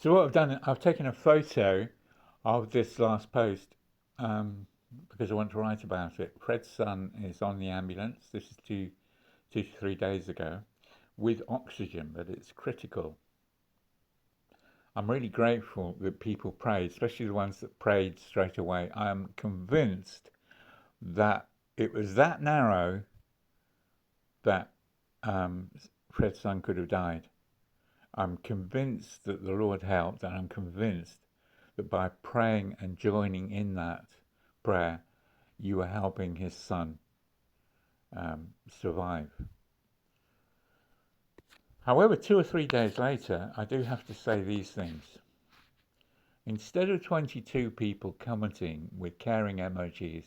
So what I've done, I've taken a photo of this last post um, because I want to write about it. Fred's son is on the ambulance. This is 2 to 3 days ago with oxygen, but it's critical. I'm really grateful that people prayed, especially the ones that prayed straight away. I am convinced that it was that narrow that um, Fred's son could have died. I'm convinced that the Lord helped, and I'm convinced that by praying and joining in that prayer, you are helping his son survive. However, 2 or 3 days later, I do have to say these things. Instead of 22 people commenting with caring emojis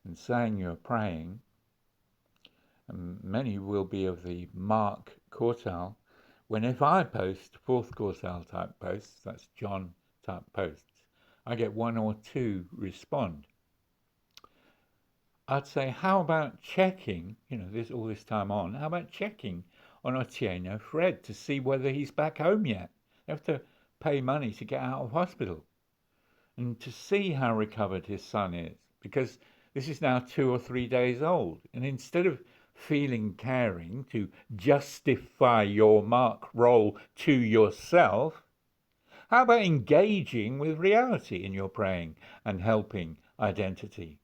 and saying you're praying, and many will be of the Mark quartile, when if I post fourth quartile type posts, that's John type posts, I get one or two respond. I'd say, how about checking, this all this time on, how about checking on Otieno Fred to see whether he's back home yet? They have to pay money to get out of hospital and to see how recovered his son is, because this is now 2 or 3 days old. And instead of feeling caring to justify your Mark role to yourself, how about engaging with reality in your praying and helping identity?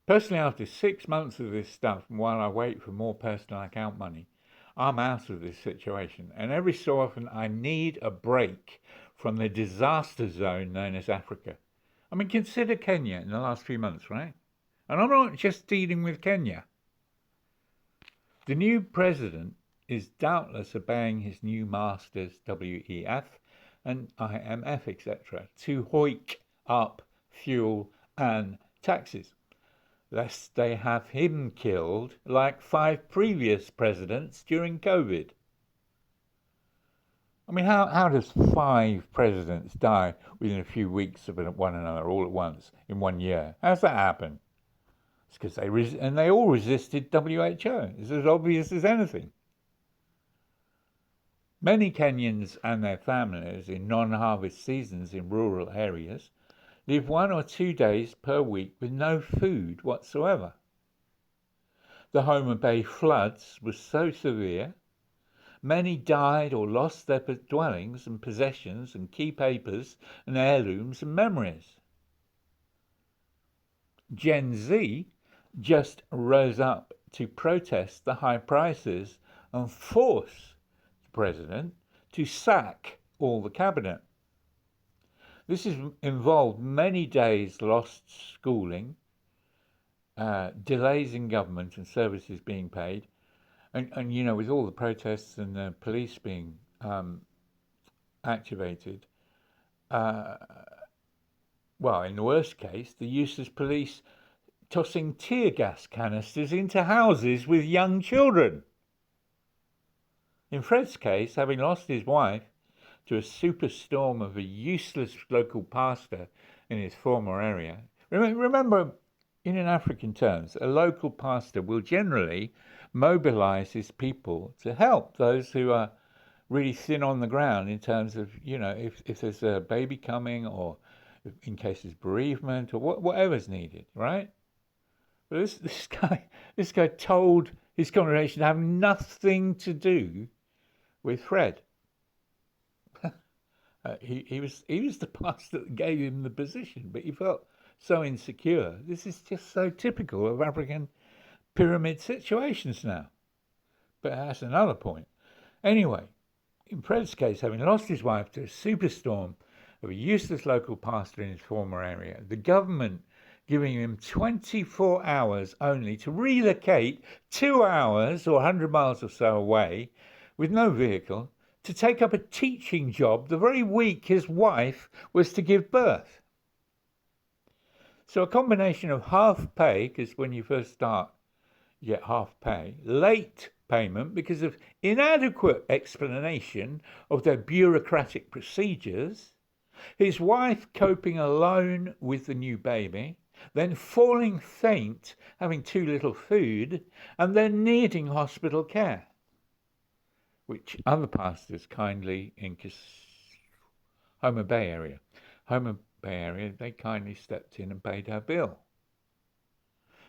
Personally, after 6 months of this stuff, and while I wait for more personal account money, I'm out of this situation. And every so often, I need a break from the disaster zone known as Africa. I mean, consider Kenya in the last few months, right? And I'm not just dealing with Kenya. The new president is doubtless obeying his new masters, WEF and IMF, etc., to hike up fuel and taxes, lest they have him killed like 5 previous presidents during COVID. I mean, how does 5 presidents die within a few weeks of one another all at once in 1 year? How's that happen? It's because they all resisted WHO. It's as obvious as anything. Many Kenyans and their families in non-harvest seasons in rural areas live 1 or 2 days per week with no food whatsoever. The Homa Bay floods were so severe, many died or lost their dwellings and possessions and key papers and heirlooms and memories. Gen Z just rose up to protest the high prices and force the president to sack all the cabinet. This has involved many days lost schooling, delays in government and services being paid, and with all the protests and the police being activated, well, in the worst case, the useless police tossing tear gas canisters into houses with young children. In Fred's case, having lost his wife to a superstorm of a useless local pastor in his former area. Remember, in African terms, a local pastor will generally mobilize his people to help those who are really thin on the ground in terms of, if there's a baby coming or in case of bereavement or whatever's needed, right? But this guy told his congregation to have nothing to do with Fred. He was the pastor that gave him the position, but he felt so insecure. This is just so typical of African pyramid situations now. But that's another point. Anyway, in Fred's case, having lost his wife to a superstorm of a useless local pastor in his former area, the government giving him 24 hours only to relocate 2 hours or 100 miles or so away with no vehicle to take up a teaching job the very week his wife was to give birth. So a combination of half pay, because when you first start you get half pay, late payment because of inadequate explanation of their bureaucratic procedures, his wife coping alone with the new baby, then falling faint, having too little food, and then needing hospital care. which other pastors kindly in Homer Bay area, they kindly stepped in and paid her bill.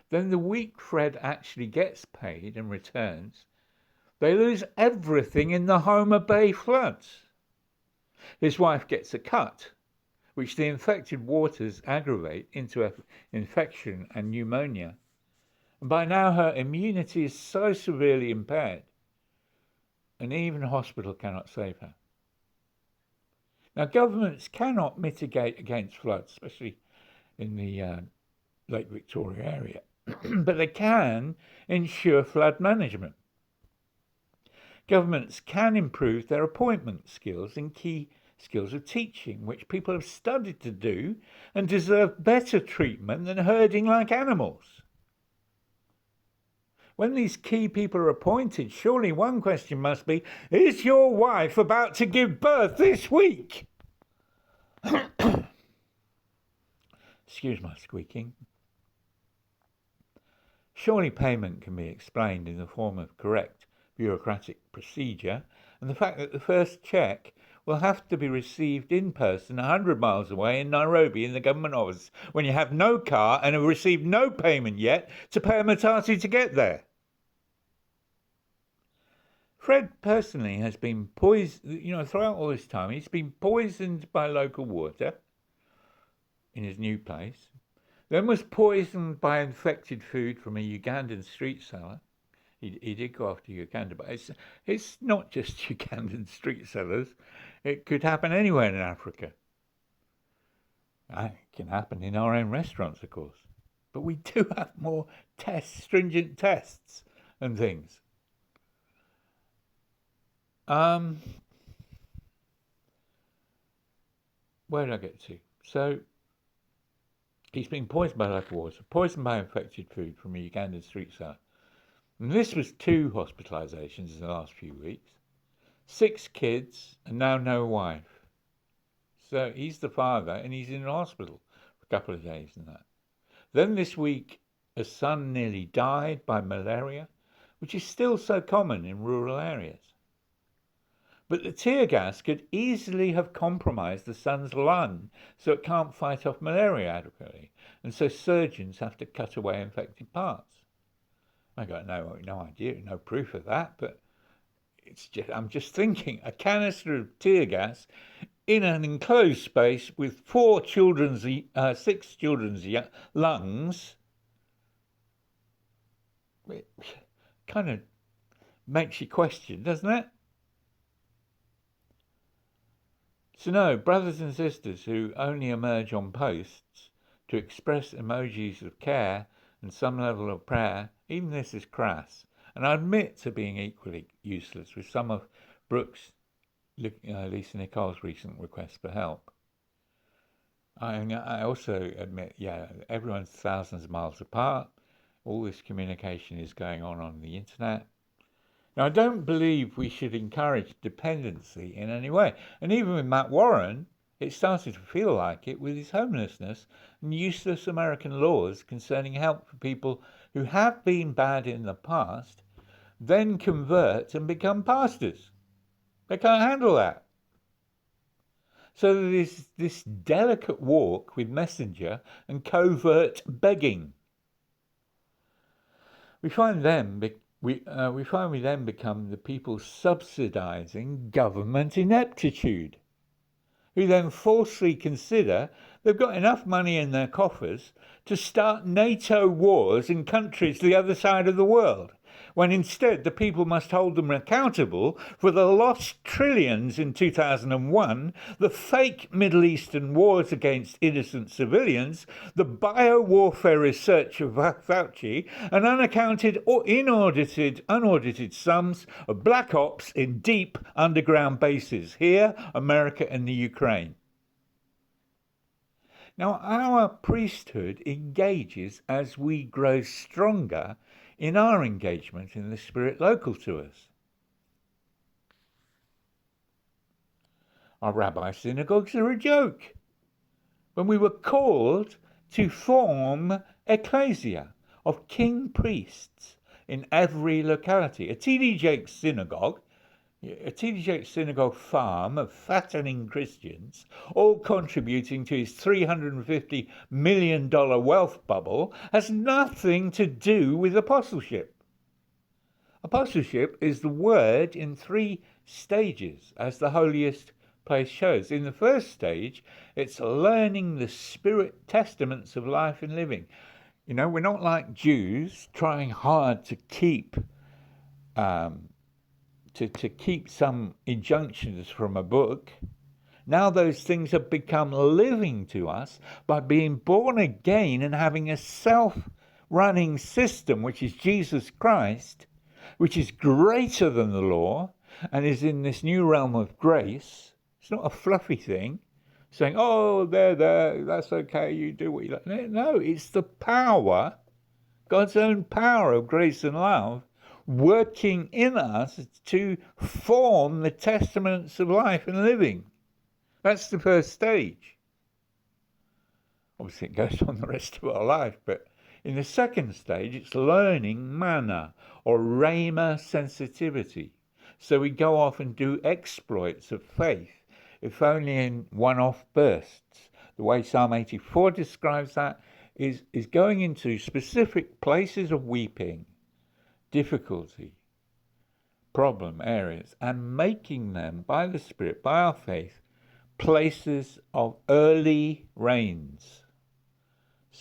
Then the week Fred actually gets paid and returns, they lose everything in the Homer Bay floods. His wife gets a cut, which the infected waters aggravate into infection and pneumonia. And by now her immunity is so severely impaired, and even a hospital cannot save her. Now, governments cannot mitigate against floods, especially in the Lake Victoria area, but they can ensure flood management. Governments can improve their appointment skills and key skills of teaching, which people have studied to do and deserve better treatment than herding like animals. When these key people are appointed, surely one question must be, is your wife about to give birth this week? Excuse my squeaking. Surely payment can be explained in the form of correct bureaucratic procedure, and the fact that the first cheque will have to be received in person 100 miles away in Nairobi in the government office when you have no car and have received no payment yet to pay a matatu to get there. Fred personally has been poisoned, throughout all this time, he's been poisoned by local water in his new place, then was poisoned by infected food from a Ugandan street seller. He did go after Uganda, but it's not just Ugandan street sellers. It could happen anywhere in Africa. It can happen in our own restaurants, of course. But we do have more stringent tests and things. Where did I get to? So, he's been poisoned by local water, poisoned by infected food from a Ugandan street seller. And this was 2 hospitalisations in the last few weeks, 6 kids, and now no wife. So he's the father, and he's in hospital for a couple of days and that. Then this week, a son nearly died by malaria, which is still so common in rural areas. But the tear gas could easily have compromised the son's lung so it can't fight off malaria adequately, and so surgeons have to cut away infected parts. I got no idea, no proof of that, but I'm just thinking, a canister of tear gas in an enclosed space with 6 children's lungs, it kind of makes you question, doesn't it? So no, brothers and sisters who only emerge on posts to express emojis of care and some level of prayer, even this is crass, and I admit to being equally useless with some of Brooks, Lisa Nicole's recent requests for help. I also admit, everyone's thousands of miles apart. All this communication is going on the internet. Now, I don't believe we should encourage dependency in any way. And even with Matt Warren, it started to feel like it with his homelessness and useless American laws concerning help for people who have been bad in the past, then convert and become pastors. They can't handle that. So there's this delicate walk with messenger and covert begging. We find we then become the people subsidising government ineptitude, who then falsely consider they've got enough money in their coffers to start NATO wars in countries the other side of the world, when instead the people must hold them accountable for the lost trillions in 2001, the fake Middle Eastern wars against innocent civilians, the bio-warfare research of Fauci, and unaccounted or unaudited sums of black ops in deep underground bases here, America and the Ukraine. Now, our priesthood engages as we grow stronger in our engagement in the spirit local to us. Our rabbi synagogues are a joke. When we were called to form ecclesia of king priests in every locality. A T.D. Jakes synagogue, A T.D. Jakes synagogue farm of fattening Christians, all contributing to his $350 million wealth bubble, has nothing to do with apostleship. Apostleship is the word in 3 stages, as the holiest place shows. In the first stage, it's learning the spirit testaments of life and living. You know, we're not like Jews trying hard to keep to keep some injunctions from a book. Now those things have become living to us by being born again and having a self-running system, which is Jesus Christ, which is greater than the law and is in this new realm of grace. It's not a fluffy thing saying, oh, there, that's okay, you do what you like. No, it's the power, God's own power of grace and love, working in us to form the testaments of life and living. That's the first stage. Obviously, it goes on the rest of our life, but in the second stage, it's learning manna or rhema sensitivity. So we go off and do exploits of faith, if only in one-off bursts. The way Psalm 84 describes that is going into specific places of weeping, difficulty, problem areas, and making them, by the Spirit, by our faith, places of early rains.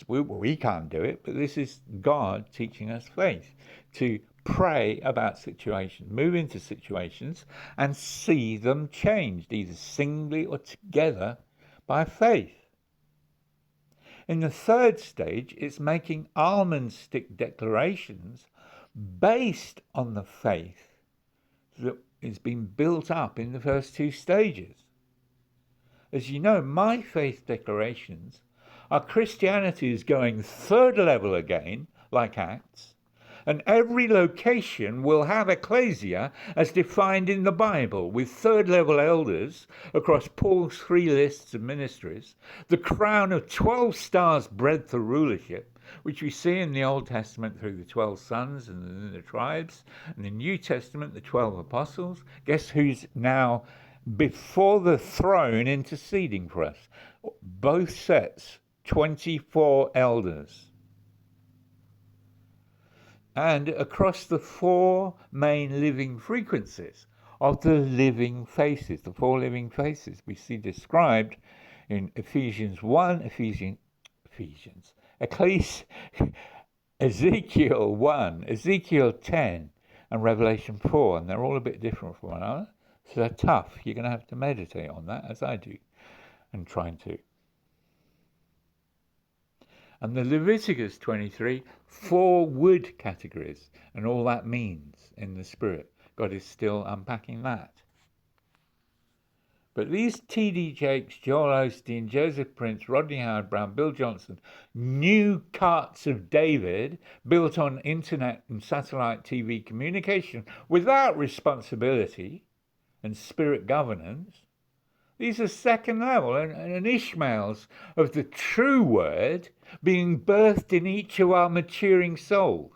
We can't do it, but this is God teaching us faith, to pray about situations, move into situations, and see them changed, either singly or together, by faith. In the third stage, it's making almond stick declarations based on the faith that is being built up in the first 2 stages. As you know, my faith declarations are Christianity is going 3rd level again, like Acts, and every location will have ecclesia as defined in the Bible, with 3rd level elders across Paul's 3 lists of ministries, the crown of 12 stars breadth of rulership, which we see in the Old Testament through the 12 sons and the tribes, and the New Testament, the 12 apostles. Guess who's now before the throne interceding for us? Both sets, 24 elders. And across the 4 main living frequencies of the living faces, the 4 living faces we see described in Ephesians 1, Ezekiel 1, Ezekiel 10, and Revelation 4, and they're all a bit different from one another, so they're tough. You're going to have to meditate on that, as I do, and trying to. And the Leviticus 23, 4 wood categories, and all that means in the Spirit. God is still unpacking that. But these T.D. Jakes, Joel Osteen, Joseph Prince, Rodney Howard-Browne, Bill Johnson, new carts of David built on internet and satellite TV communication without responsibility and spirit governance, these are 2nd level and Ishmaels of the true word being birthed in each of our maturing souls.